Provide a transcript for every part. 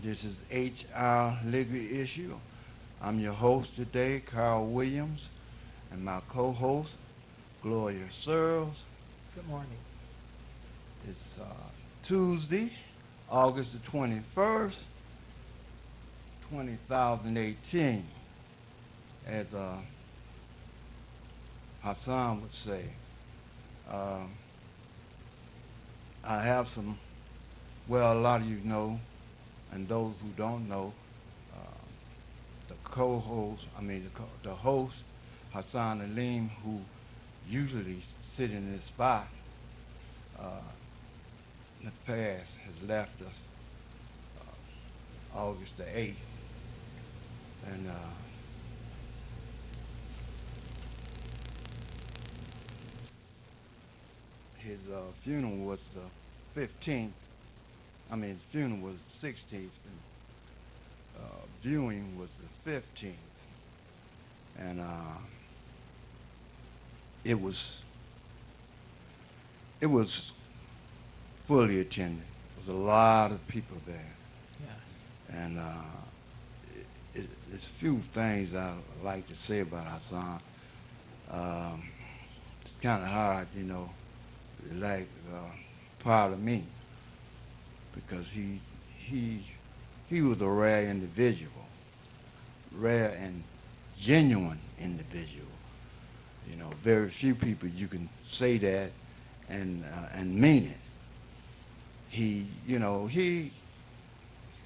This is HR Legal Issue. I'm your host today, Carl Williams, and my co-host, Gloria Searles. Good morning. It's Tuesday, August the 21st, 2018. As Hassan would say, uh, I have some, well, a lot of you know, and those who don't know, uh, the co-host, the host, Hassan Alim, who usually sit in this spot, uh, in the past has left us August the 8th. And his funeral was the 15th. His funeral was the 16th, and viewing was the 15th. And it was it was fully attended. There was a lot of people there, Yes. and there's a few things I like to say about Hassan. Um, it's kind of hard, like part of me, because he was a rare individual, rare and genuine individual. Very few people you can say that and mean it. He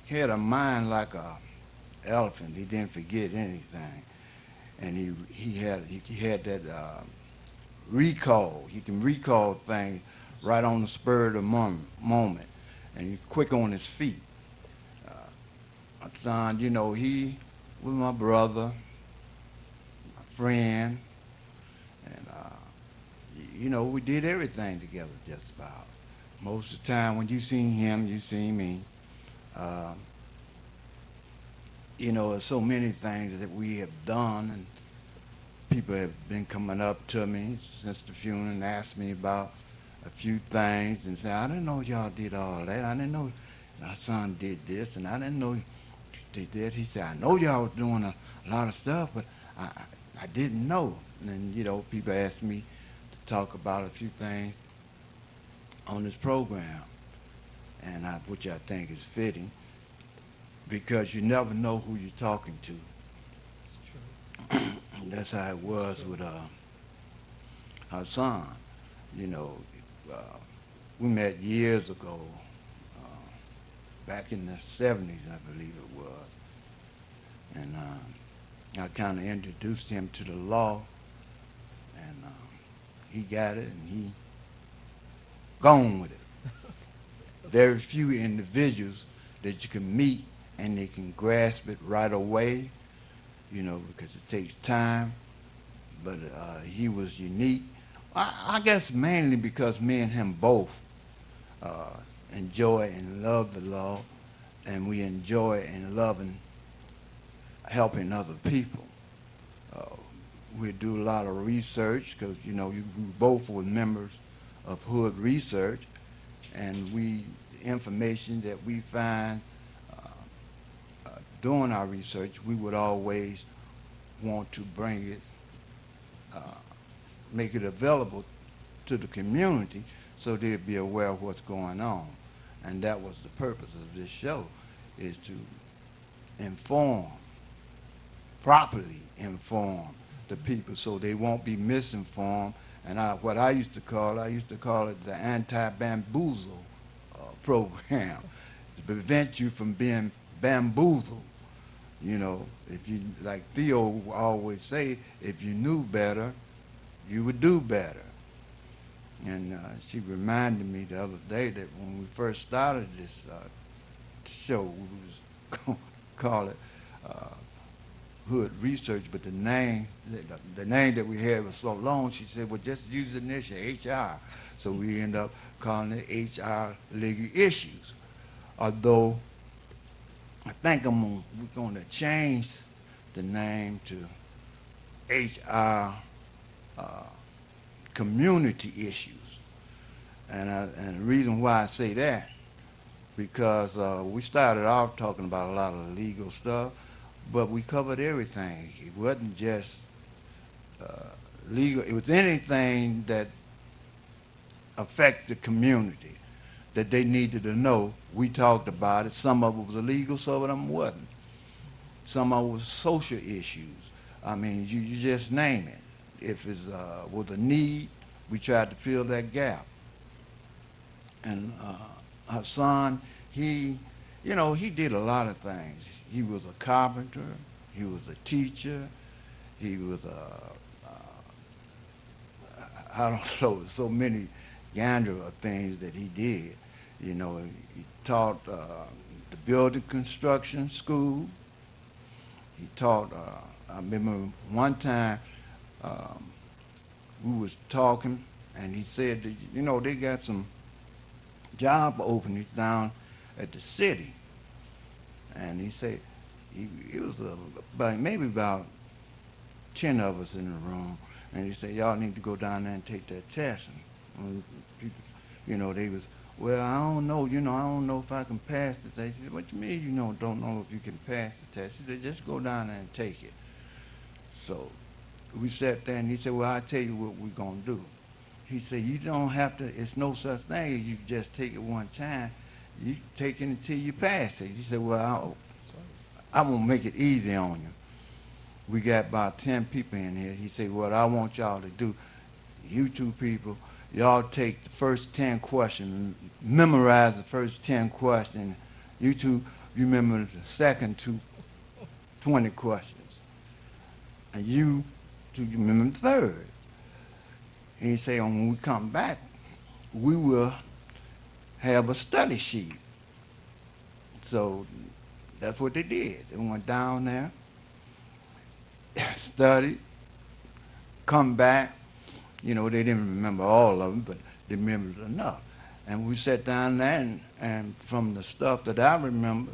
had a mind like a elephant. He didn't forget anything, and he had that recall. He can recall things right on the spur of the moment, and he's quick on his feet. Son, he was my brother, my friend, and we did everything together just about. Most of the time when you seen him, you seen me. Uh, there's so many things that we have done, and people have been coming up to me since the funeral and asked me about a few things and said, I didn't know y'all did all that. I didn't know my son did this, and I didn't know they did. He said, I know y'all was doing a lot of stuff, but I didn't know. And then, people asked me to talk about a few things on this program, and which I think is fitting, because you never know who you're talking to. It's true. And that's how it was with Hassan. You know, uh, we met years ago, back in the 70s, I believe it was. And I kind of introduced him to the law, and he got it, and he gone with it. Very few individuals that you can meet and they can grasp it right away, because it takes time. But he was unique. I guess mainly because me and him both enjoy and love the law, and we enjoy and love and helping other people. Uh, we do a lot of research because, we both were members of Hood Research, and the information that we find doing our research, we would always want to bring it, make it available to the community so they'd be aware of what's going on. And that was the purpose of this show, is to inform, properly inform the people so they won't be misinformed. And what I used to call it the anti-bamboozle program, to prevent you from being bamboozled. If you, like Theo always say, if you knew better, you would do better. And she reminded me the other day that when we first started this show, we was going to call it Hood Research, but the name that we had was so long, she said, well, just use the initial HR. So we end up calling it HR Legal Issues. Although I think we're going to change the name to HR Community Issues. And the reason why I say that, because we started off talking about a lot of legal stuff, but we covered everything. It wasn't just legal. It was anything that affected the community that they needed to know. We talked about it. Some of it was illegal, some of them wasn't. Some of it was social issues. I mean, you just name it. If it was a need, we tried to fill that gap. And Hassan, he did a lot of things. He was a carpenter. He was a teacher. He was I don't know, so many gander of things that he did. You know, he taught the building construction school. He taught, I remember one time we was talking, and he said that, you know, they got some job openings down at the city. And he said, it was maybe about 10 of us in the room, and he said, y'all need to go down there and take that test. And people, you know, they was, well, I don't know, I don't know if I can pass the test. He said, what you mean you don't know if you can pass the test? He said, just go down there and take it. So we sat there, and he said, well, I'll tell you what we're going to do. He said, you don't have to, it's no such thing as you just take it one time. You take it until you pass it. He said, well, I'm going to make it easy on you. We got about 10 people in here. He said, what I want y'all to do, you two people, y'all take the first 10 questions, memorize the first 10 questions. You two remember the second 20 questions. And you two remember the third. And he said, when we come back, we will have a study sheet. So that's what they did. They went down there, studied, come back. You know, they didn't remember all of them, but they remembered enough. And we sat down there, and from the stuff that I remember,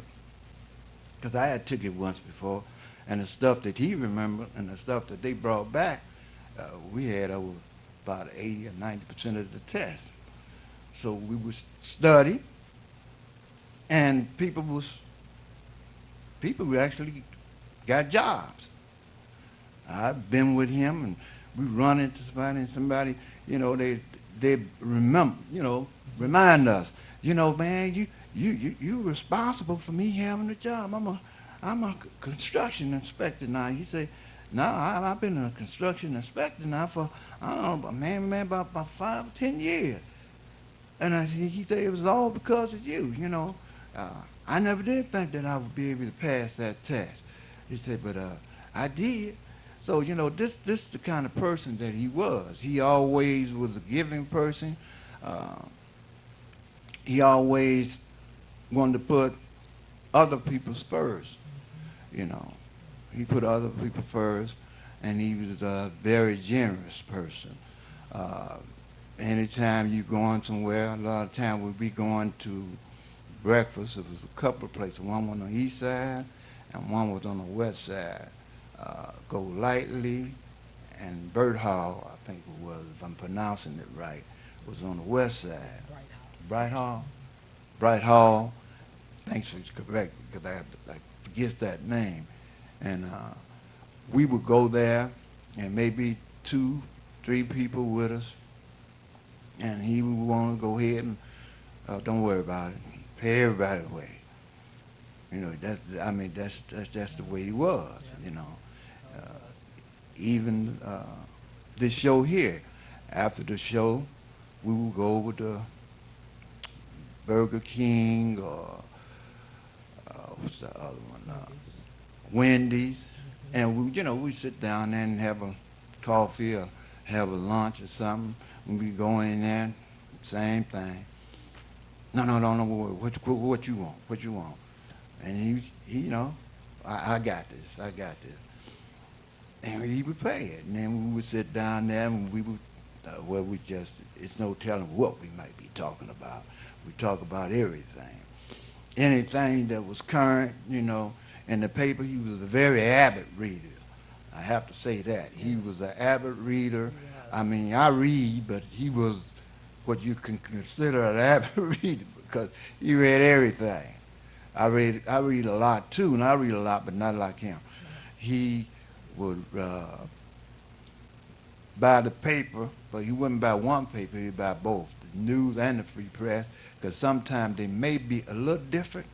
because I had took it once before, and the stuff that he remembered and the stuff that they brought back, we had over about 80 or 90% of the test. So we would study, and people actually got jobs. I've been with him, and we run into somebody, and somebody, you know, they remember, you know, remind us, you know, man, you responsible for me having a job. I'm a construction inspector now. He said, no, I've been a construction inspector now for, I don't know, man, about 5 or 10 years. And he said, it was all because of you, you know. I never did think that I would be able to pass that test. He said, but I did. So, you know, this is the kind of person that he was. He always was a giving person. He always wanted to put other people's first, you know. He put other people first, and he was a very generous person. Anytime you going somewhere, a lot of times we'd be going to breakfast. It was a couple of places. One was on the east side, and one was on the west side. Golightly and Burt Hall, I think it was, if I'm pronouncing it right, was on the west side. Bright Hall. Bright Hall. Thanks for correct, because I forget that name. And we would go there, and maybe 2, 3 people with us, and he would want to go ahead and don't worry about it, pay everybody away. You know, that's just the way he was. You know, even this show here. After the show, we would go over to Burger King or what's the other one? Wendy's, and we sit down there and have a coffee or have a lunch or something. When we go in there, same thing. No. What you want? What you want? And he you know, I got this. And he would pay it. And then we would sit down there and we would, it's no telling what we might be talking about. We talk about everything. Anything that was current, you know. In the paper, he was a very avid reader. I have to say that. He was an avid reader. I mean, I read, but he was what you can consider an avid reader. because he read everything. I read a lot too, and I read a lot, but not like him. He would buy the paper, but he wouldn't buy one paper, he'd buy both, the news and the free press, because sometimes they may be a little different,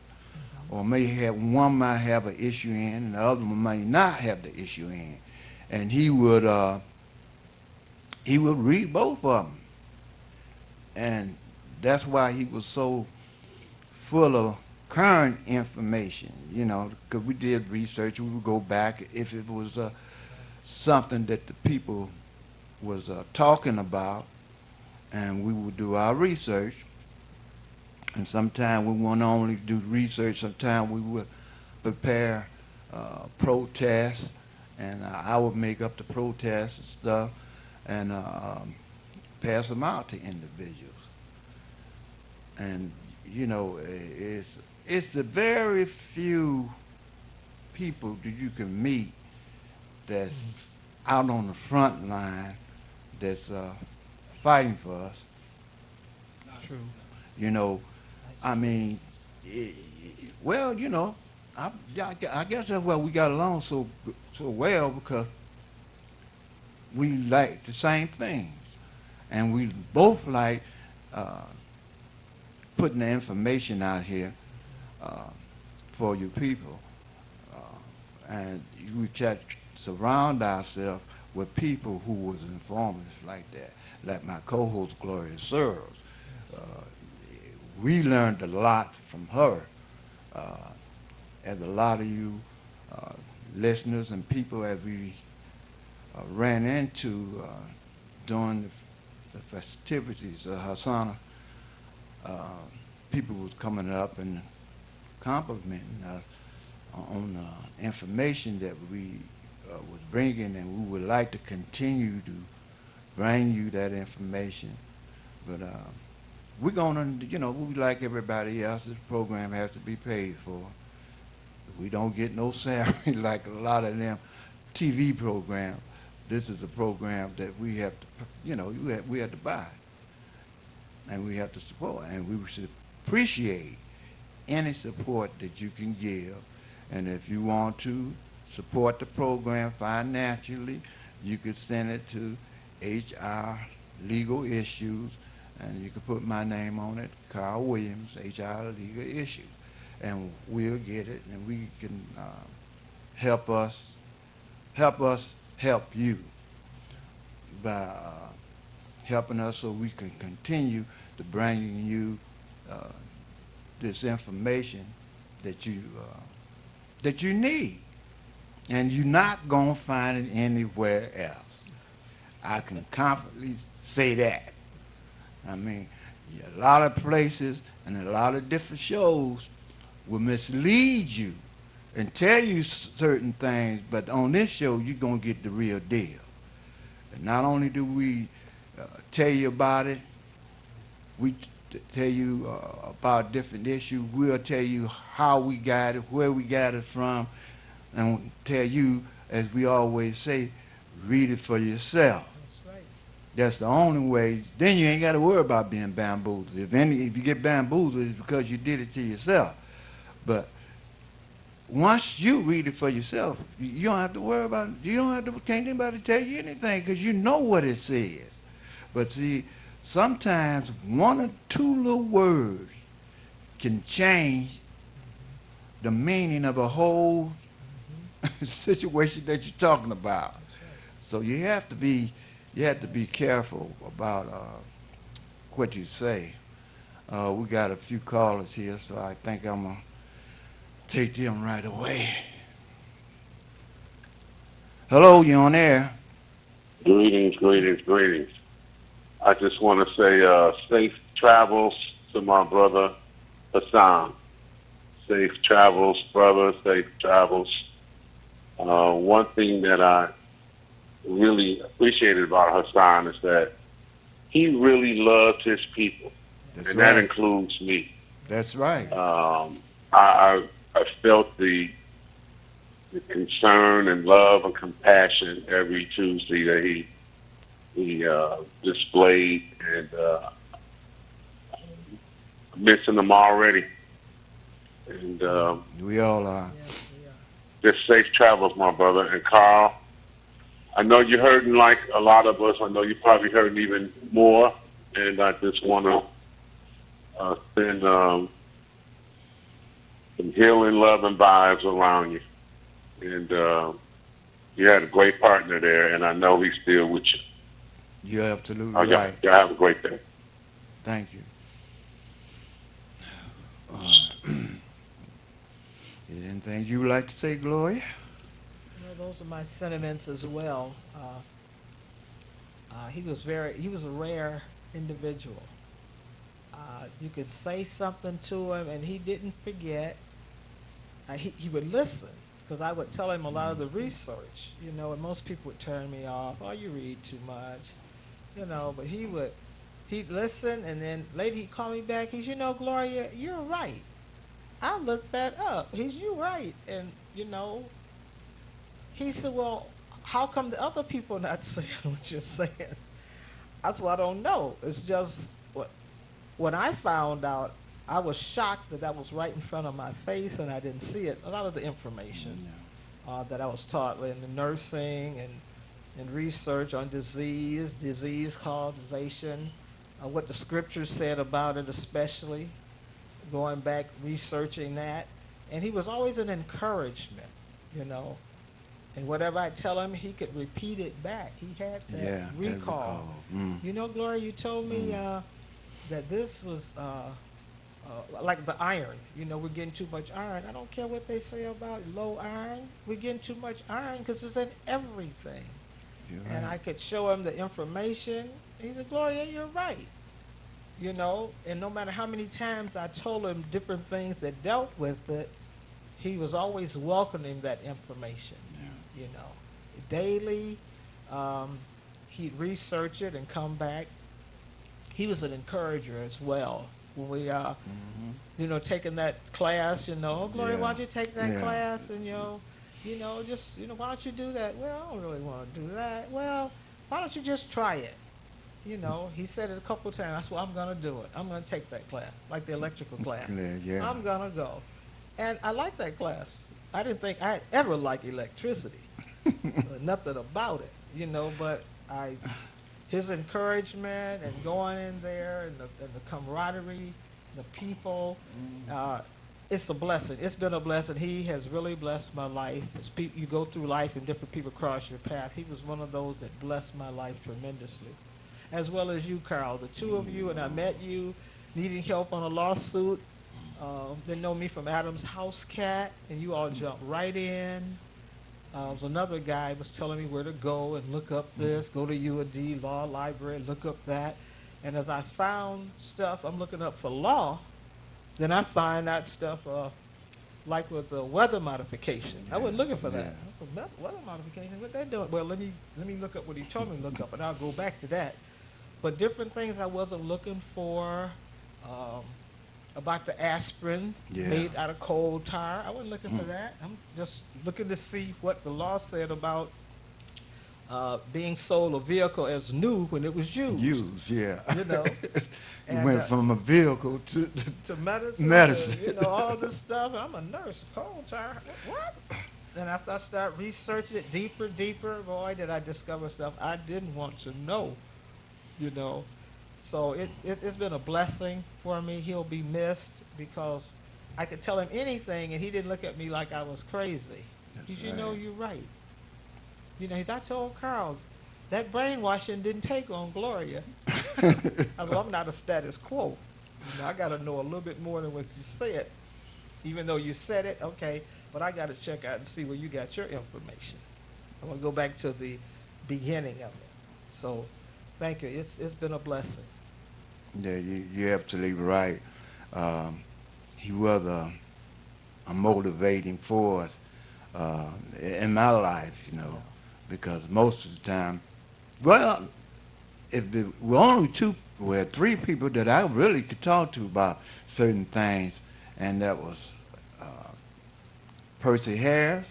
or one might have an issue in, and the other one might not have the issue in. And he would read both of them. And that's why he was so full of current information, because we did research. We would go back if it was something that the people was talking about, and we would do our research. And sometimes we wouldn't only do research, sometimes we would prepare protests, and I would make up the protests and stuff, and pass them out to individuals. And it's the very few people that you can meet that's out on the front line that's fighting for us. True. I mean, I guess that's why we got along so well, because we like the same things, and we both like putting the information out here for you people, and we try to surround ourselves with people who was informers like that, like my co-host Gloria Searles. We learned a lot from her, as a lot of you listeners and people as we ran into during the festivities of Hosanna. People was coming up and complimenting us on the information that we was bringing, and we would like to continue to bring you that information. But we're gonna, we like everybody else. This program has to be paid for. We don't get no salary like a lot of them TV programs. This is a program that we have to, we have to buy, and we have to support, and we should appreciate any support that you can give. And if you want to support the program financially, you could send it to HR Legal Issues, and you can put my name on it, Carl Williams, HR Legal Issues, and we'll get it, and we can help help you by helping us so we can continue to bringing you this information that you need, and you're not gonna find it anywhere else. I can confidently say that. I mean, a lot of places and a lot of different shows will mislead you and tell you certain things, but on this show, you're going to get the real deal. And not only do we tell you about it, we tell you about different issues, we'll tell you how we got it, where we got it from, and tell you, as we always say, read it for yourself. That's right. That's the only way. Then you ain't got to worry about being bamboozled. If you get bamboozled, it's because you did it to yourself. But once you read it for yourself, you don't have to worry about it. Can't anybody tell you anything, because you know what it says. But see, sometimes one or two little words can change the meaning of a whole situation that you're talking about. So you have to be careful about what you say. We got a few callers here, so I think I'm gonna take them right away. Hello, you on air? Greetings, greetings, greetings. I just want to say safe travels to my brother Hassan. Safe travels, brother, safe travels. One thing that I really appreciated about Hassan is that he really loved his people, and right. that includes me. That's right. I felt the concern and love and compassion every Tuesday that he displayed, and missing them already. And We all are. Yes, we are. just safe travels, my brother. And Carl, I know you're hurting like a lot of us. I know you're probably hurting even more. And I just want to send some healing, love, and vibes around you. And you had a great partner there, and I know he's still with you. You're absolutely Y'all right. y'all have a great day. Thank you. Is there anything you would like to say, Gloria? Those are my sentiments as well. He was a rare individual. You could say something to him and he didn't forget. He would listen, because I would tell him a lot of the research, and most people would turn me off. Oh, you read too much, but he'd listen, and then later he'd call me back. He's, Gloria, you're right. I looked that up. You're right. And, he said, well, how come the other people not saying what you're saying? That's what I don't know. It's just when I found out, I was shocked that was right in front of my face and I didn't see it. A lot of the information that I was taught in the nursing and research on disease causation, what the scriptures said about it, especially going back researching that. And he was always an encouragement, And whatever I tell him, he could repeat it back. He had that recall. Gloria, you told me that this was like the iron. We're getting too much iron. I don't care what they say about low iron. We're getting too much iron because it's in everything. Right. And I could show him the information. He said, Gloria, you're right. And no matter how many times I told him different things that dealt with it, he was always welcoming that information. Daily, he'd research it and come back. He was an encourager as well. When we, taking that class, oh, Gloria, why don't you take that class? And, just, why don't you do that? Well, I don't really want to do that. Well, why don't you just try it? He said it a couple of times. That's why I'm going to do it. I'm going to take that class, like the electrical class. Yeah. I'm going to go. And I like that class. I didn't think I'd ever like electricity. Nothing about it, but his encouragement and going in there and the camaraderie, the people, it's a blessing. It's been a blessing. He has really blessed my life. You go through life and different people cross your path. He was one of those that blessed my life tremendously, as well as you, Carl. The two of you, and I met you needing help on a lawsuit. They know me from Adam's House Cat, and you all jumped right in. There was another guy was telling me where to go and look up this, go to UAD Law Library, look up that. And as I found stuff, I'm looking up for law, then I find that stuff like with the weather modification. I wasn't looking for that. Weather modification, what they doing? Well, let me look up what he told me to look up, and I'll go back to that. But different things I wasn't looking for, about the aspirin made out of coal tar. I wasn't looking for that. I'm just looking to see what the law said about being sold a vehicle as new when it was used. You And, went from a vehicle to medicine. All this stuff. I'm a nurse. Coal tar. What? And after I started researching it deeper, boy, did I discover stuff I didn't want to know. So it's been a blessing for me. He'll be missed because I could tell him anything and he didn't look at me like I was crazy. You're right. I told Carl, that brainwashing didn't take on Gloria. I'm not a status quo. I got to know a little bit more than what you said. Even though you said it, okay, but I got to check out and see where you got your information. I want to go back to the beginning of it. So thank you. It's been a blessing. Yeah, you're absolutely right. He was a motivating force in my life, because most of the time, if there were only three people that I really could talk to about certain things, and that was Percy Harris,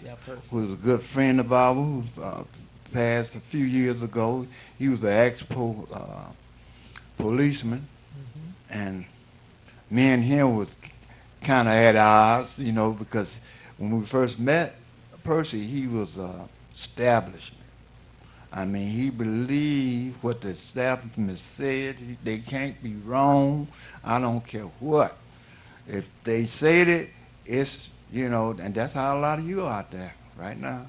who was a good friend of ours, who passed a few years ago. He was an ex-policeman. And me and him was kind of at odds, you know, because when we first met Percy, he was establishment. I mean, he believed what the establishment said. They can't be wrong. I don't care what. If they said it, it's, you know, and that's how a lot of you are out there right now.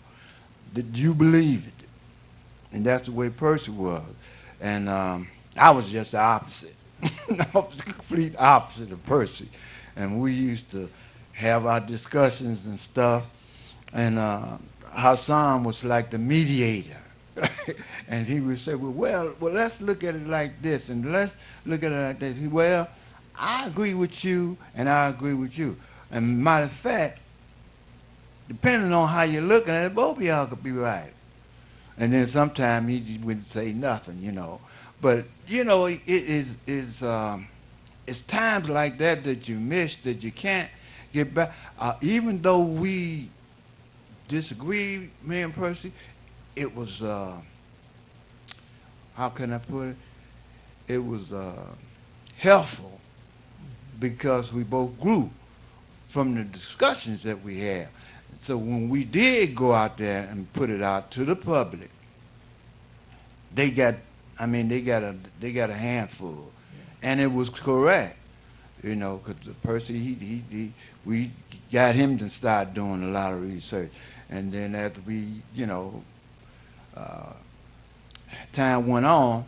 Did you believe it? And that's the way Percy was. And I was just the opposite. I was the complete opposite of Percy. And we used to have our discussions and stuff. And Hassan was like the mediator. And he would say, well, let's look at it like this, and let's look at it like this. Well, I agree with you, and I agree with you. And matter of fact, depending on how you're looking at it, both of y'all could be right. And then sometimes he just wouldn't say nothing, you know. But, you know, it's times like that that you miss, that you can't get back. Even though we disagreed, me and Percy, it was, how can I put it? It was helpful because we both grew from the discussions that we had. So when we did go out there and put it out to the public, they got a handful, and it was correct, you know, because Percy, we got him to start doing a lot of research, and then after we, you know, time went on,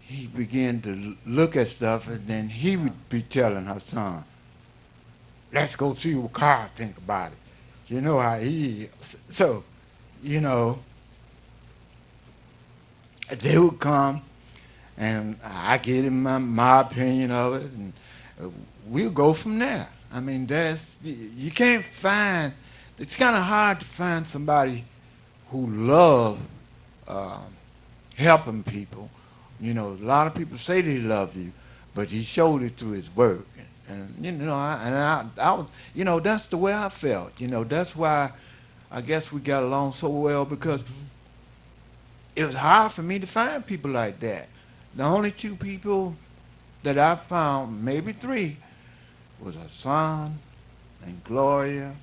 he began to look at stuff, and then he would be telling Hassan, let's go see what Carl think about it. You know how he is. So, you know, they would come, and I give him my opinion of it, and we'll go from there. I mean, you can't find, it's kind of hard to find somebody who loves helping people. You know, a lot of people say they love you, but he showed it through his work. And you know, I was, you know, that's the way I felt. You know, that's why I guess we got along so well, because it was hard for me to find people like that. The only two people that I found, maybe three, was Hassan and Gloria,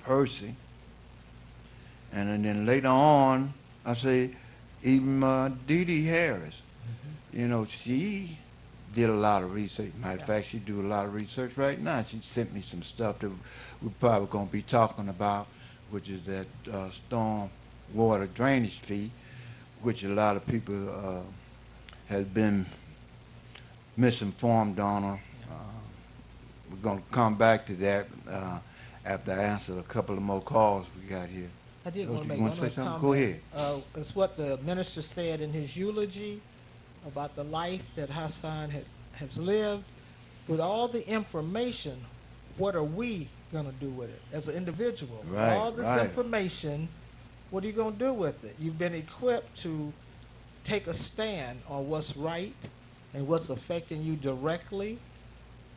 Percy, and then later on, I say even Dee Dee Harris. You know, she did a lot of research. Matter of fact, she do a lot of research right now. She sent me some stuff that we're probably going to be talking about, which is that storm water drainage fee, which a lot of people has been misinformed on. We're going to come back to that after I answer a couple of more calls we got here. I did want to make You one want to more say something? comment. Go ahead. It's what the minister said in his eulogy about the life that Hassan has lived. With all the information, what are we going to do with it as an individual? Right, all this right. information, what are you going to do with it? You've been equipped to take a stand on what's right and what's affecting you directly.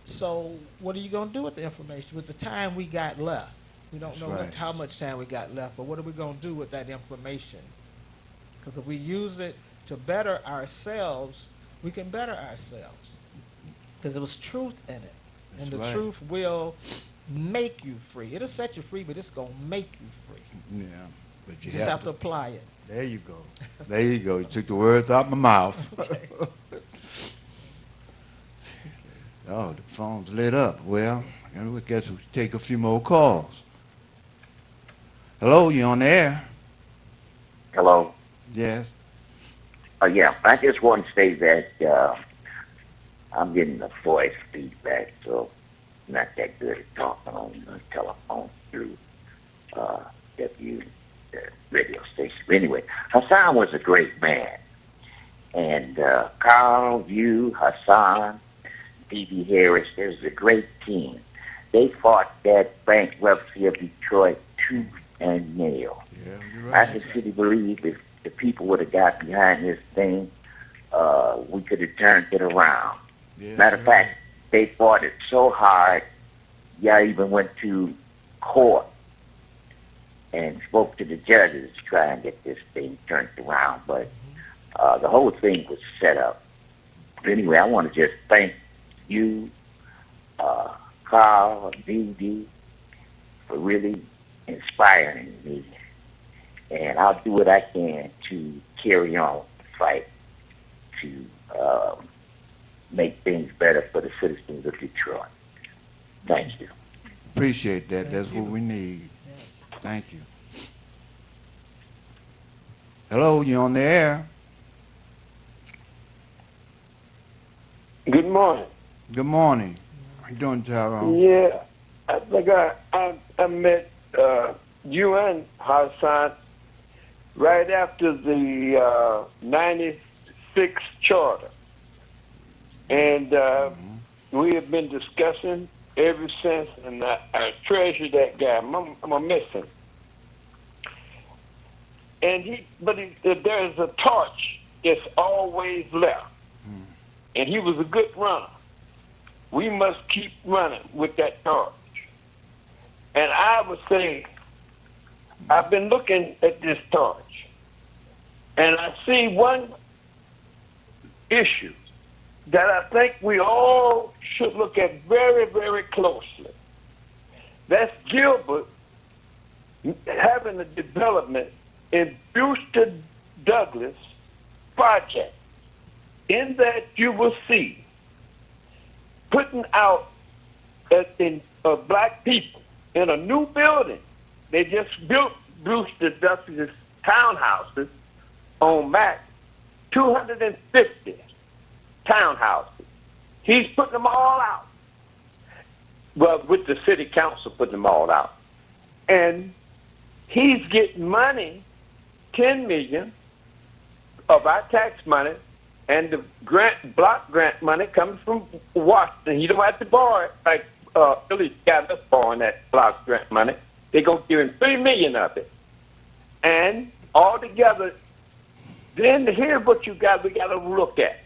So what are you going to do with the information, with the time we got left? We don't That's know right. how much time we got left, but what are we going to do with that information? Because if we use it to better ourselves, we can better ourselves. Because there was truth in it. And That's the right. truth will make you free. It'll set you free, but it's going to make you free. Yeah, but You just have to apply it. There you go. There you go. You took the words out of my mouth. Okay. Oh, the phone's lit up. Well, I guess we take a few more calls. Hello, you on the air? Hello. Yes. Yeah, I just want to say that I'm getting a voice feedback, so I'm not that good at talking on the telephone through the radio station. But anyway, Hassan was a great man. And Carl, you, Hassan, D.B. Harris, there's a great team. They fought that bankruptcy of Detroit tooth and nail. Yeah, you're I right. can really believe if the people would have got behind this thing, we could have turned it around. Yeah, Matter of you're fact, they fought it so hard, y'all even went to court and spoke to the judges to try and get this thing turned around. But the whole thing was set up. But anyway, I want to just thank you, Carl, Dee, for really inspiring me. And I'll do what I can to carry on the fight to make things better for the citizens of Detroit. Thank you. Appreciate that. Thank That's you. what we need. Yes. Thank you. Hello, you on the air? Good morning. Good morning. How you doing, Tyrone? Yeah, I think I met you and Hassan right after the 96 charter. And we have been discussing ever since, and I treasure that guy. I'm going to miss him. And there's a torch that's always left. And he was a good runner. We must keep running with that torch. And I would say, I've been looking at this torch, and I see one issue that I think we all should look at very, very closely. That's Gilbert having a development in Brewster Douglas project. In that you will see putting out black people in a new building. They just built Brewster Douglas townhouses on Mac, 250 townhouses. He's putting them all out. Well, with the city council putting them all out. And he's getting money, $10 million of our tax money, and the block grant money comes from Washington. You don't have to borrow it like Philly's got us borrowing that block grant money. They're going to give him $3 million of it. And all together, then here's what we got to look at.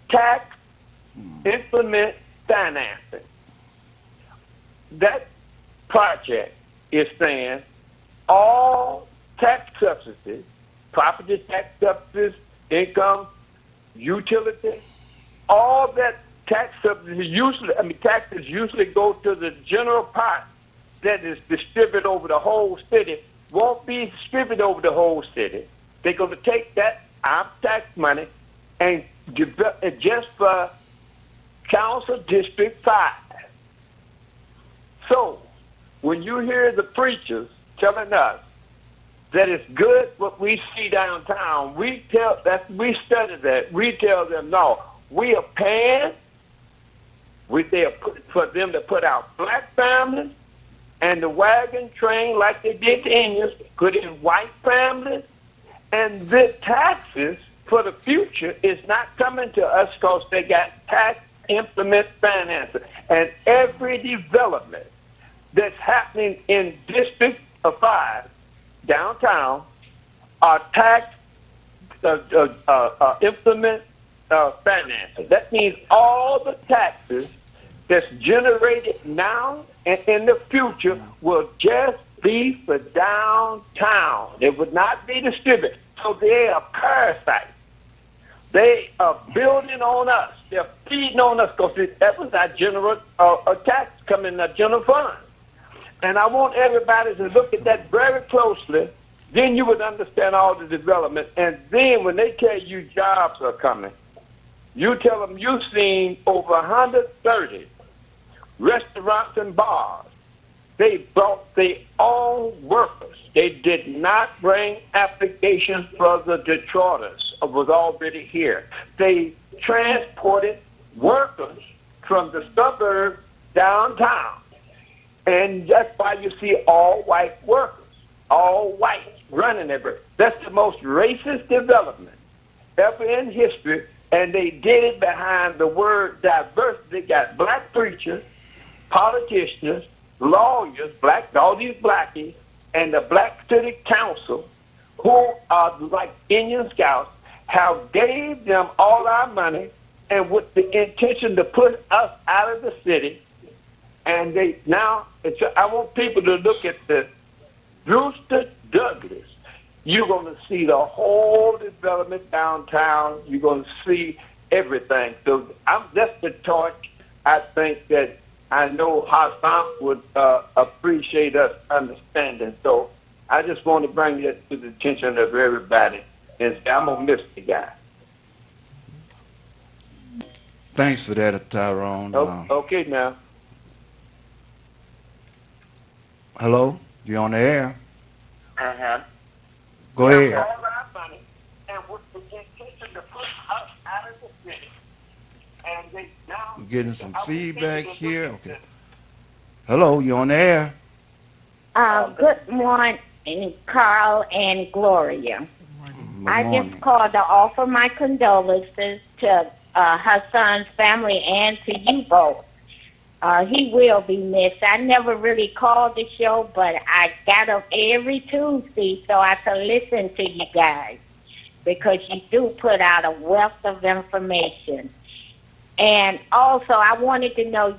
Tax, implement, financing. That project is saying all tax subsidies, property tax subsidies, income, utility, all that tax subsidies taxes usually go to the general pot that is distributed over the whole city, won't be distributed over the whole city. They're going to take that our tax money and give it just for Council District 5. So, when you hear the preachers telling us that it's good what we see downtown, we study that. We tell them, no, we are paying for them to put out black families and the wagon train like they did the Indians, put in white families, and the taxes for the future is not coming to us because they got tax implement financing. And every development that's happening in District 5 downtown are tax implement financing. That means all the taxes that's generated now and in the future will just be for downtown. It would not be distributed. So they are parasites. They are building on us. They're feeding on us because that was our general tax coming in the general fund. And I want everybody to look at that very closely. Then you would understand all the development. And then when they tell you jobs are coming, you tell them you've seen over 130 restaurants and bars. They brought their own workers. They did not bring applications for the Detroiters. It was already here. They transported workers from the suburbs downtown. And that's why you see all white workers, all white running everywhere. That's the most racist development ever in history. And they did it behind the word diversity. They got black preachers, politicians, lawyers, all these blackies, and the Black City Council, who are like Indian Scouts, have gave them all our money and with the intention to put us out of the city. And I want people to look at the Brewster Douglas. You're going to see the whole development downtown. You're going to see everything. So that's the torch I think that I know Hassan would appreciate us understanding. So I just want to bring it to the attention of everybody. And say, I'm going to miss the guy. Thanks for that, Tyrone. Okay, now. Hello? You on the air? Uh-huh. Go ahead. All right, buddy. And with the intention to put us out of the city. And they now. We're getting some feedback here. Okay. Hello, you on the air? Good morning, Carl and Gloria. Good I morning. just called to offer my condolences to Hassan's family and to you both. He will be missed. I never really called the show, but I got up every Tuesday so I could listen to you guys because you do put out a wealth of information. And also, I wanted to know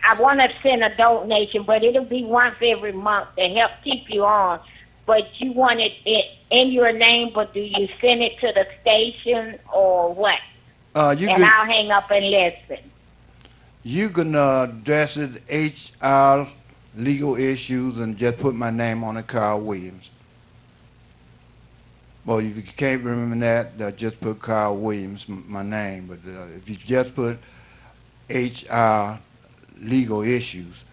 I want to send a donation, but it'll be once every month to help keep you on. But you wanted it in your name, but do you send it to the station or what? You And can I'll hang up and listen. address it HR Legal Issues and just put my name on it, Carl Williams. Well, if you can't remember that, just put Carl Williams, my name. But if you just put HR Legal Issues,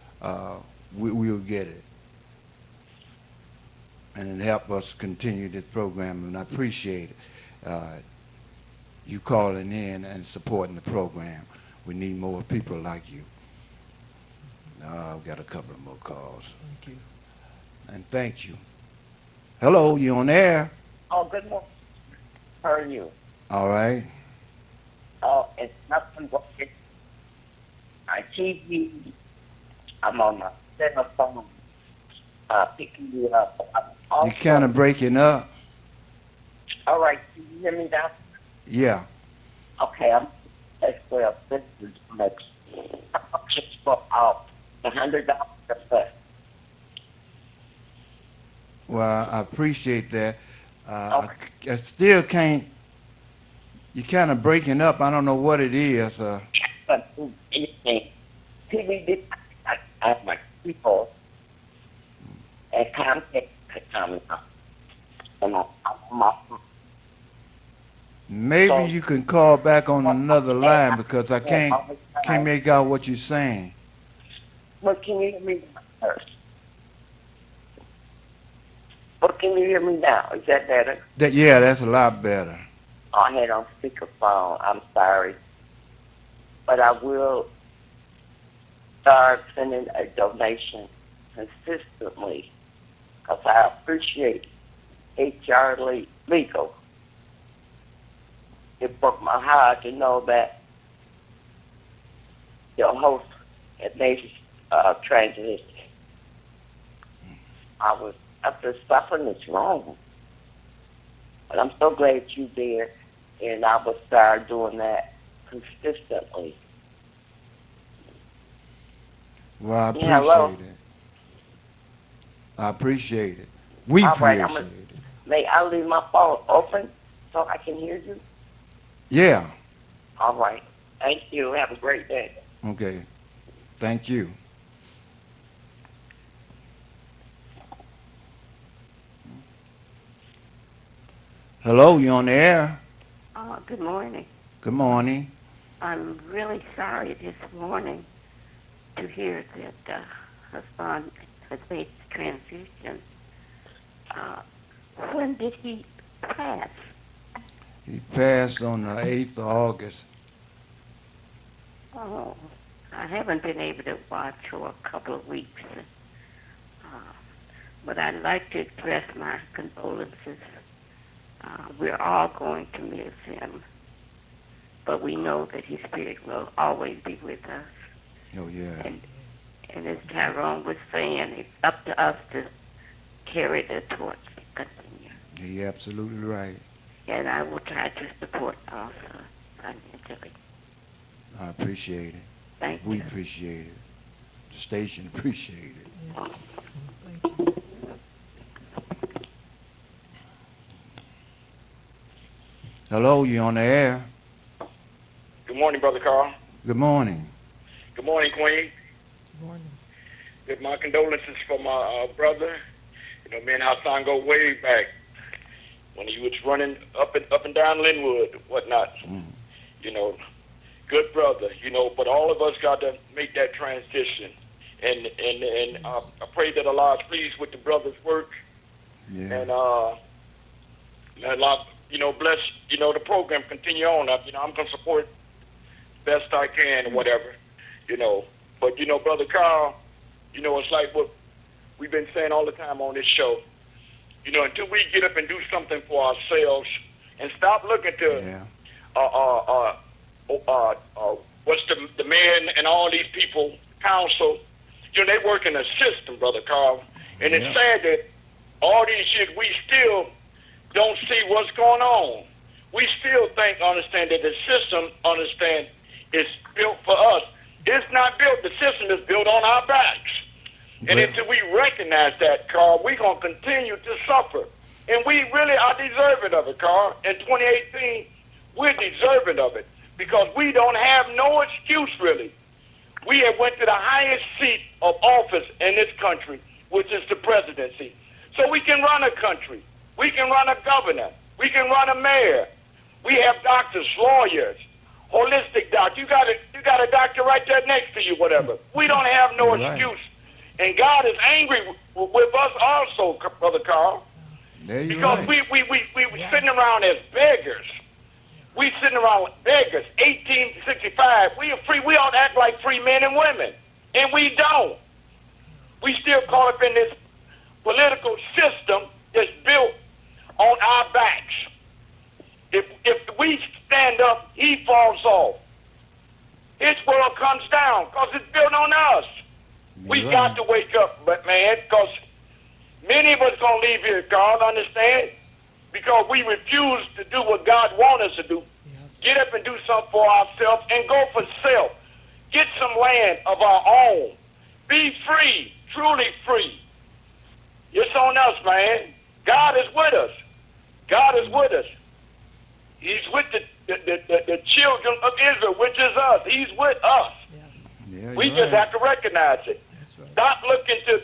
we'll get it. And it help us continue this program, and I appreciate it. You calling in and supporting the program. We need more people like you. I've got a couple of more calls. Thank you. And thank you. Hello, you on air? Oh, good morning. How are you? All right. Oh, it's nothing but my TV. I'm on my cell phone, picking you up. You kind of breaking up. All right, can you hear me now? Yeah. Okay, I'm well. This is next. Just for $100 a Well, I appreciate that. Okay. I still can't. You kind of breaking up. I don't know what it is. But anything, TV, I have my people and contact coming up. And Maybe So- you can call back on another line because I can't make out what you're saying. Well, can you hear me first? Well, can you hear me now? Is that better? Yeah, that's a lot better. I had on speakerphone. I'm sorry. But I will start sending a donation consistently because I appreciate HR Legal. It broke my heart to know that your host had made transition. I feel something is wrong. But I'm so glad you're there, and I will start doing that consistently. Well, I Yeah, hello. appreciate it. I appreciate it. We All right, appreciate it. May I leave my phone open so I can hear you? Yeah. All right. Thank you. Have a great day. Okay. Thank you. Hello, you on the air? Good morning. Good morning. I'm really sorry this morning to hear that Hassan has made the transition. When did he pass? He passed on the 8th of August. Oh, I haven't been able to watch for a couple of weeks. But I'd like to express my condolences. We're all going to miss him. But we know that his spirit will always be with us. Oh, yeah. And as Tyrone was saying, it's up to us to carry the torch and continue. You're absolutely right. And I will try to support also financially. I appreciate it. Thank We you. appreciate it. The station appreciate it. Thank you. Hello, you on the air? Good morning, Brother Carl. Good morning. Good morning, Queen. Good morning. With my condolences for my brother. You know, me and Hassan go way back when he was running up and down Linwood, whatnot. You know, good brother. You know, but all of us got to make that transition, and I pray that Allah is pleased with the brother's work, Yeah. and Allah, you know, bless, you know, the program continue on. You know, I'm gonna support best I can, or whatever. You know, but you know, brother Carl, you know, it's like what we've been saying all the time on this show. You know, until we get up and do something for ourselves and stop looking to Yeah. what's the man and all these people, council, you know, they work in a system, brother Carl. And it's sad that all these years we still don't see what's going on. We still understand that the system, is built for us. It's not built. The system is built on our backs. And until we recognize that, Carl, we're going to continue to suffer. And we really are deserving of it, Carl. In 2018, we're deserving of it because we don't have no excuse, really. We have went to the highest seat of office in this country, which is the presidency. So we can run a country. We can run a governor. We can run a mayor. We have doctors, lawyers, holistic doctors. You got a doctor right there next to you, whatever. We don't have no excuse. And God is angry with us also, Brother Carl. Because we sitting around as beggars. We sitting around with beggars. 1865, we are free. We ought to act like free men and women. And we don't. We still caught up in this political system that's built on our backs. If we stand up, he falls off. His world comes down because it's built on us. We got to wake up, but man, because many of us going to leave here, God, understand? Because we refuse to do what God wants us to do. Yes. Get up and do something for ourselves and go for self. Get some land of our own. Be free, truly free. It's on us, man. God is with us. God is with us. He's with the children of Israel, which is us. He's with us. Yes. Yeah, we just have to recognize it. Right. Stop looking to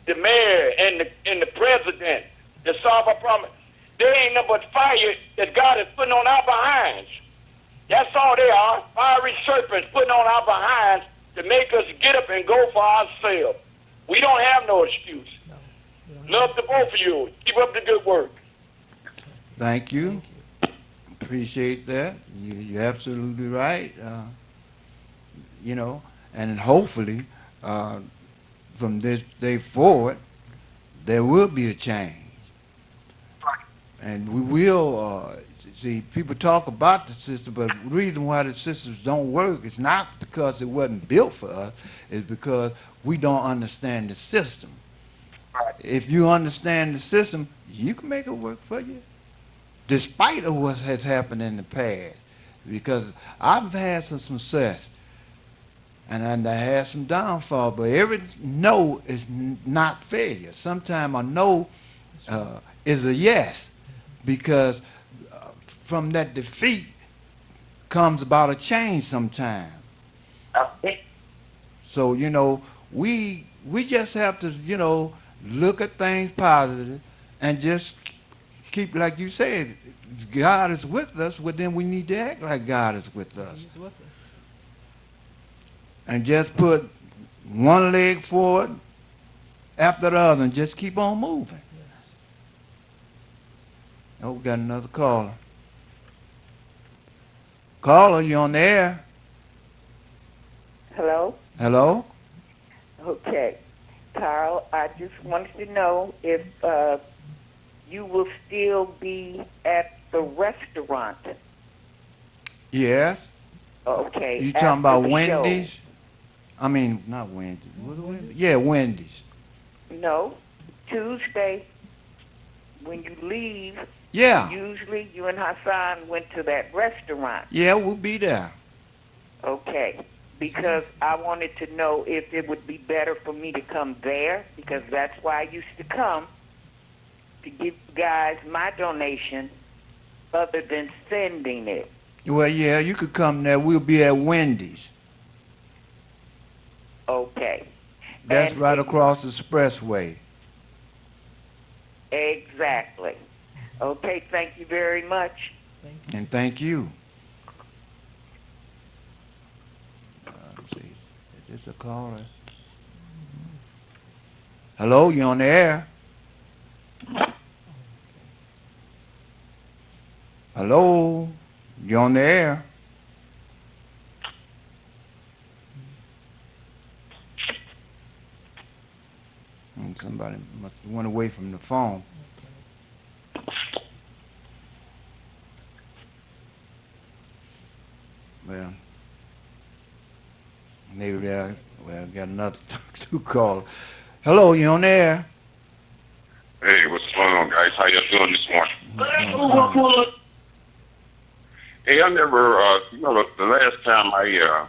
the mayor and the president to solve our problem. There ain't no but fire that God is putting on our behinds. That's all they are. Fiery serpents putting on our behinds to make us get up and go for ourselves. We don't have no excuse. No, love to both of you. Keep up the good work. Thank you. Appreciate that. You're absolutely right. You know, and hopefully from this day forward, there will be a change. And we will, see, people talk about the system, but the reason why the systems don't work is not because it wasn't built for us, it's because we don't understand the system. If you understand the system, you can make it work for you, despite of what has happened in the past. Because I've had some success, and I had some downfall, but every no is not failure. Sometimes a no is a yes, because from that defeat comes about a change sometime. So, you know, we just have to, you know, look at things positive and just keep, like you said, God is with us, well, then we need to act like God is with us. And just put one leg forward after the other and just keep on moving. Oh, we got another caller. Caller, you on the air? Hello? Hello? Okay. Carl, I just wanted to know if you will still be at the restaurant. Yes. Okay. You talking about the Wendy's? show. I mean, not Wendy's. What are Wendy's? Yeah, Wendy's. No. Tuesday, when you leave, Yeah. usually you and Hassan went to that restaurant. Yeah, we'll be there. Okay. Because I wanted to know if it would be better for me to come there, because that's why I used to come, to give you guys my donation other than sending it. Well, yeah, you could come there. We'll be at Wendy's. Okay. That's And- right across the expressway. Exactly. Okay, thank you very much. And thank you. Let's see. Is this a caller? Hello, you on the air? Hello, you on the air? Somebody must have went away from the phone. Well, maybe got another two callers. Hello, you on the air? Hey, what's going on, guys? How you doing this morning? Hey, I never, the last time I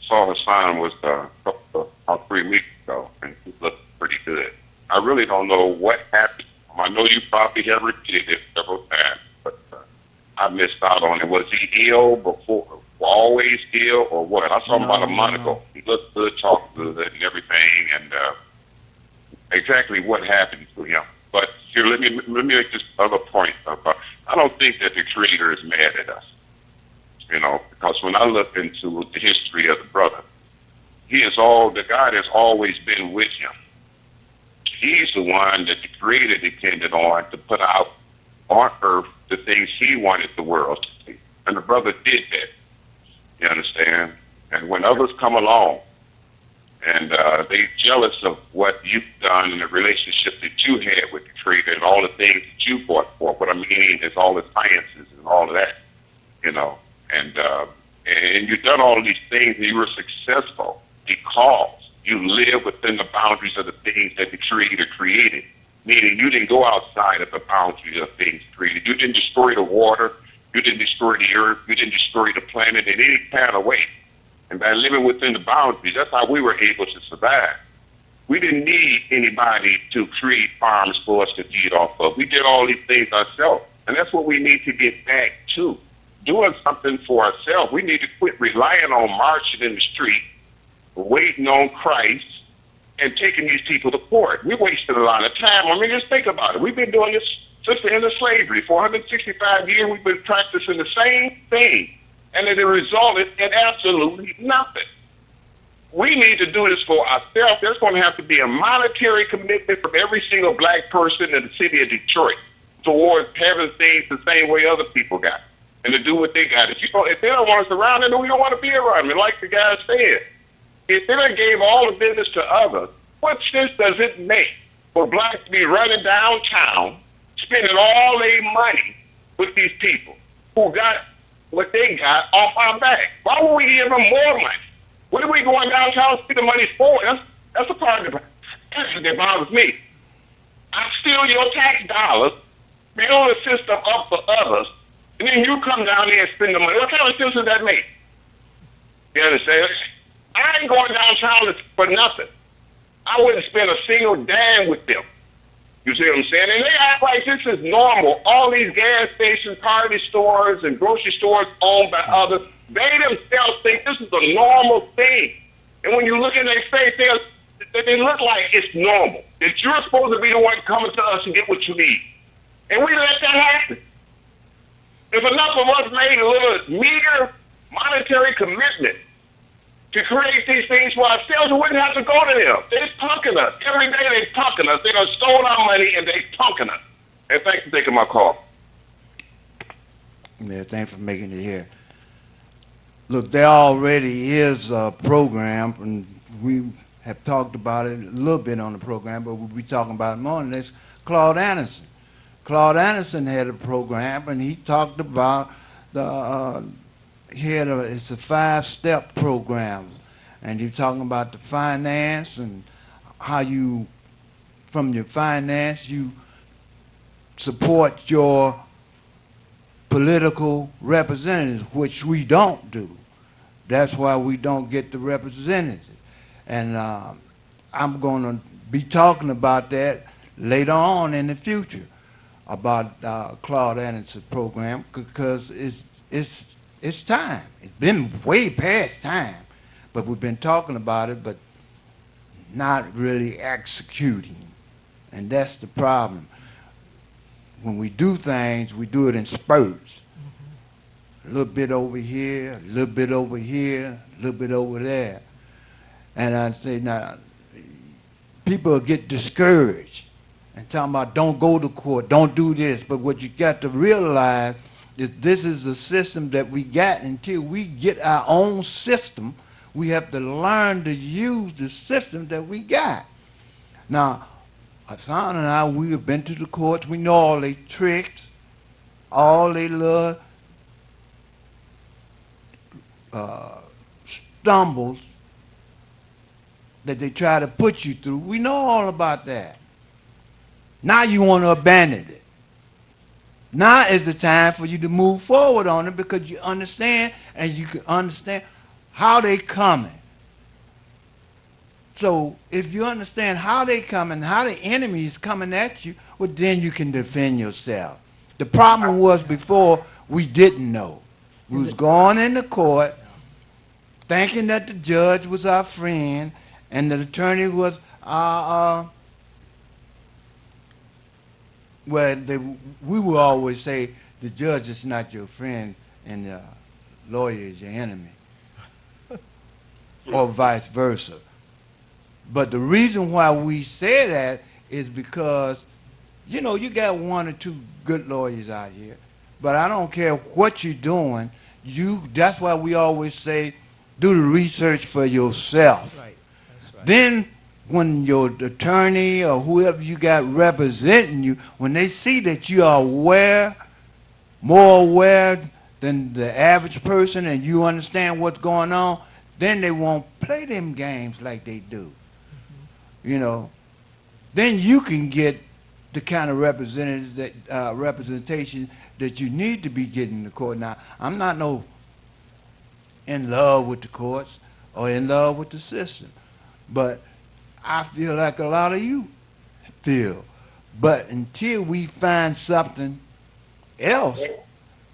saw Hassan was about 3 weeks ago, and he looked pretty good. I really don't know what happened. I know you probably have repeated it several times, but I missed out on it. Was he ill before, always ill, or what? I saw him about a month ago. He looked good, talked good, and everything, and exactly what happened to him. But here, let me make this other point. I don't think that the Creator is mad at us, because when I look into the history of the brother, the God has always been with him. He's the one that the Creator depended on to put out on earth the things he wanted the world to see. And the brother did that. You understand? And when others come along and they're jealous of what you've done and the relationship that you had with the Creator and all the things that you fought for, what I mean is all the sciences and all of that, and you've done all of these things and you were successful because you live within the boundaries of the things that the Creator created. Meaning you didn't go outside of the boundaries of things created. You didn't destroy the water. You didn't destroy the earth. You didn't destroy the planet in any kind of way. And by living within the boundaries, that's how we were able to survive. We didn't need anybody to create farms for us to feed off of. We did all these things ourselves. And that's what we need to get back to, doing something for ourselves. We need to quit relying on marching in the street, waiting on Christ, and taking these people to court. We wasted a lot of time. I mean, just think about it. We've been doing this since the end of slavery. 465 years, we've been practicing the same thing, and it resulted in absolutely nothing. We need to do this for ourselves. There's going to have to be a monetary commitment from every single black person in the city of Detroit towards having things the same way other people got, and to do what they got. If they don't want us around, then we don't want to be around them. Like the guy said, if they done gave all the business to others, what sense does it make for blacks to be running downtown, spending all their money with these people who got what they got off our back? Why would we give them more money? What are we going downtown to spend the money for? That's a part of that bothers me. I steal your tax dollars, build a system up for others, and then you come down there and spend the money. What kind of sense does that make? You understand? I ain't going downtown for nothing. I wouldn't spend a single dime with them. You see what I'm saying? And they act like this is normal. All these gas stations, party stores, and grocery stores owned by others, they themselves think this is a normal thing. And when you look in their face, they look like it's normal. That you're supposed to be the one coming to us and get what you need. And we let that happen. If enough of us made a little meager monetary commitment to create these things for ourselves, we wouldn't have to go to them. They're punking us. Every day they're punking us. They done stole our money and they're punking us. And thanks for taking my call. Yeah, thanks for making it here. Look, there already is a program, and we have talked about it a little bit on the program, but we'll be talking about it more, and that's Claude Anderson. Claude Anderson had a program, and he talked about it's a 5-step program, and you're talking about the finance and how you, from your finance, you support your political representatives, which we don't do. That's why we don't get the representatives. And I'm going to be talking about that later on in the future, about Claude Anderson's program, because it's time. It's been way past time. But we've been talking about it, but not really executing. And that's the problem. When we do things, we do it in spurts. A little bit over here, a little bit over here, a little bit over there. And I say, now, people get discouraged and talking about don't go to court, don't do this. But what you got to realize is this is the system that we got. Until we get our own system, we have to learn to use the system that we got. Now, Hassan and I, we have been to the courts. We know all they tricks, all they little stumbles that they try to put you through. We know all about that. Now you want to abandon it. Now is the time for you to move forward on it because you understand and you can understand how they coming. So if you understand how they coming, how the enemy is coming at you, well, then you can defend yourself. The problem was before we didn't know. We was going into court thinking that the judge was our friend and the attorney was our, we would always say the judge is not your friend and the lawyer is your enemy, or vice versa. But the reason why we say that is because, you know, you got one or two good lawyers out here, but I don't care what you're doing. That's why we always say, do the research for yourself. Right. That's right. Then when your attorney or whoever you got representing you, when they see that you are aware, more aware than the average person and you understand what's going on, then they won't play them games like they do. You know, then you can get the kind of representation that you need to be getting in the court. Now, I'm not in love with the courts or in love with the system, but I feel like a lot of you feel. But until we find something else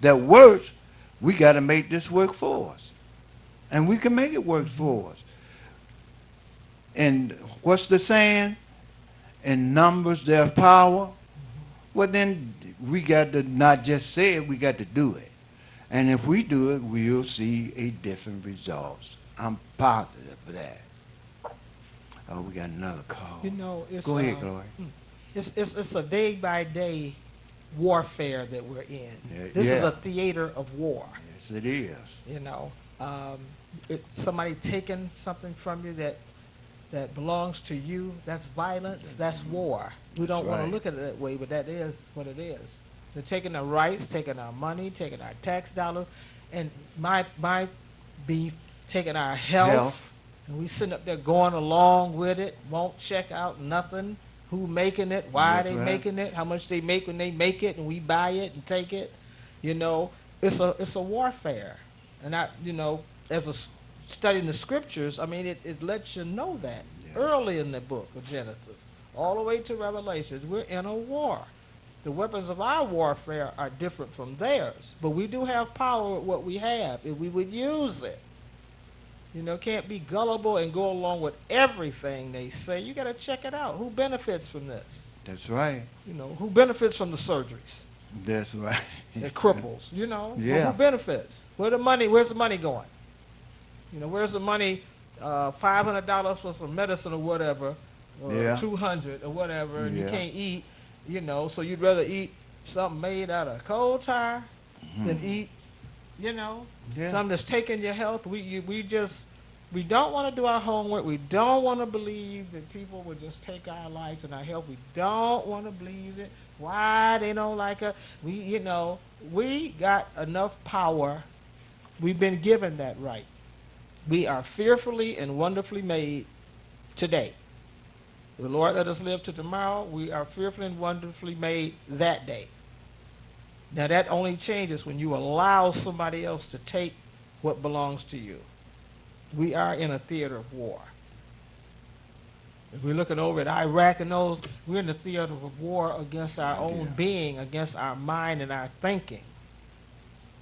that works, we got to make this work for us. And we can make it work for us. And what's the saying? In numbers, there's power. Well, then we got to not just say it, we got to do it. And if we do it, we'll see a different results. I'm positive of that. Oh, we got another call. You know, it's Go ahead, Glory. It's a day by day warfare that we're in. Yeah, This is yeah. a theater of war. Yes, it is. You know, somebody taking something from you that belongs to you, that's violence, that's war. We don't want right. to look at it that way, but that is what it is. They're taking our rights, taking our money, taking our tax dollars, and my beef, taking our health, and we sitting up there going along with it, won't check out nothing, who making it, why That's they right. making it, how much they make when they make it, and we buy it and take it. You know, it's a warfare. And studying the scriptures, I mean, it lets you know that early in the book of Genesis, all the way to Revelations, we're in a war. The weapons of our warfare are different from theirs, but we do have power with what we have if we would use it. You know, can't be gullible and go along with everything they say. You got to check it out. Who benefits from this? That's right. You know, who benefits from the surgeries? That's right. That cripples, you know? Yeah. Well, who benefits? Where's the money going? You know, where's the money, $500 for some medicine or whatever, or Yeah. $200 or whatever, and you Yeah. can't eat, you know, so you'd rather eat something made out of coal tar than eat, you know, Yeah. something that's taking your health. We don't want to do our homework. We don't want to believe that people would just take our lives and our health. We don't want to believe it. Why they don't like us? We got enough power. We've been given that right. We are fearfully and wonderfully made today. If the Lord let us live to tomorrow, we are fearfully and wonderfully made that day. Now that only changes when you allow somebody else to take what belongs to you. We are in a theater of war. If we're looking over at Iraq and those, we're in the theater of war against our own being, against our mind and our thinking.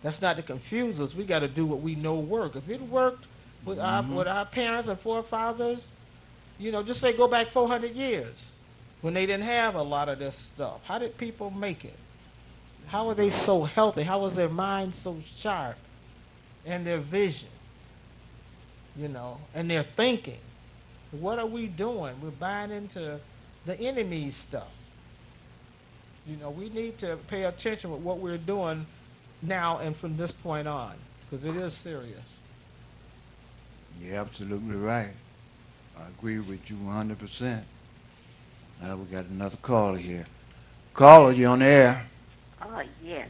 That's not to confuse us. We got to do what we know works. If it worked with our parents and forefathers. You know, just say go back 400 years when they didn't have a lot of this stuff. How did people make it? How were they so healthy? How was their mind so sharp? And their vision, you know, and their thinking. What are we doing? We're buying into the enemy's stuff. You know, we need to pay attention with what we're doing now and from this point on, because it is serious. You're absolutely right. I agree with you 100%. We got another caller here. Caller, you on the air? Oh, yes,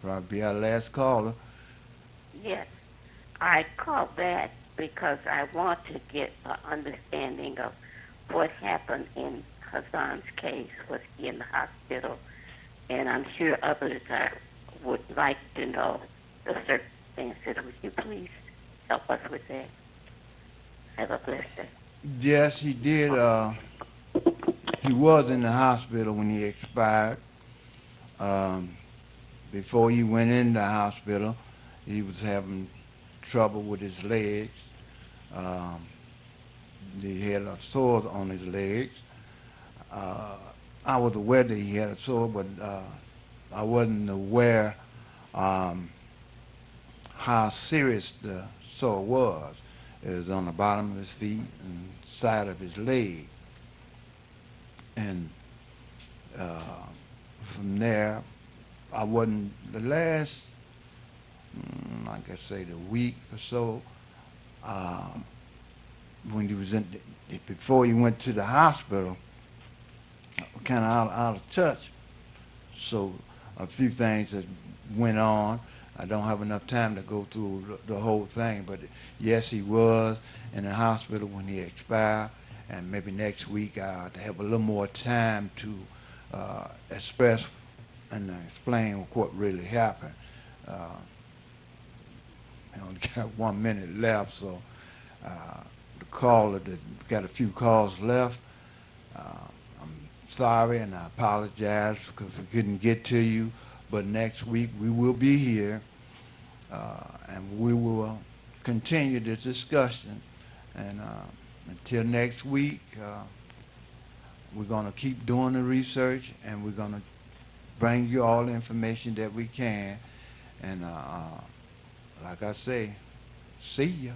Probably be our last caller. yes. I called back because I want to get an understanding of what happened in Hassan's case. Was he in the hospital? And I'm sure others would like to know the circumstances. Would you please help us with that? Have a blessed day. Yes, he did. He was in the hospital when he expired. Before he went in the hospital, he was having trouble with his legs. He had a sore on his legs. I was aware that he had a sore, but I wasn't aware how serious the sore was. It was on the bottom of his feet and side of his leg. And from there, I wasn't, the last, I guess say the week or so, when he was before he went to the hospital, kind of out of touch. So a few things that went on. I don't have enough time to go through the whole thing, but yes, he was in the hospital when he expired, and maybe next week I'll have a little more time to express and explain what really happened. I only got 1 minute left, so the caller, got a few calls left. I'm sorry and I apologize because we couldn't get to you, but next week we will be here and we will continue this discussion. And until next week, we're going to keep doing the research and we're going to bring you all the information that we can. And like I say, see ya.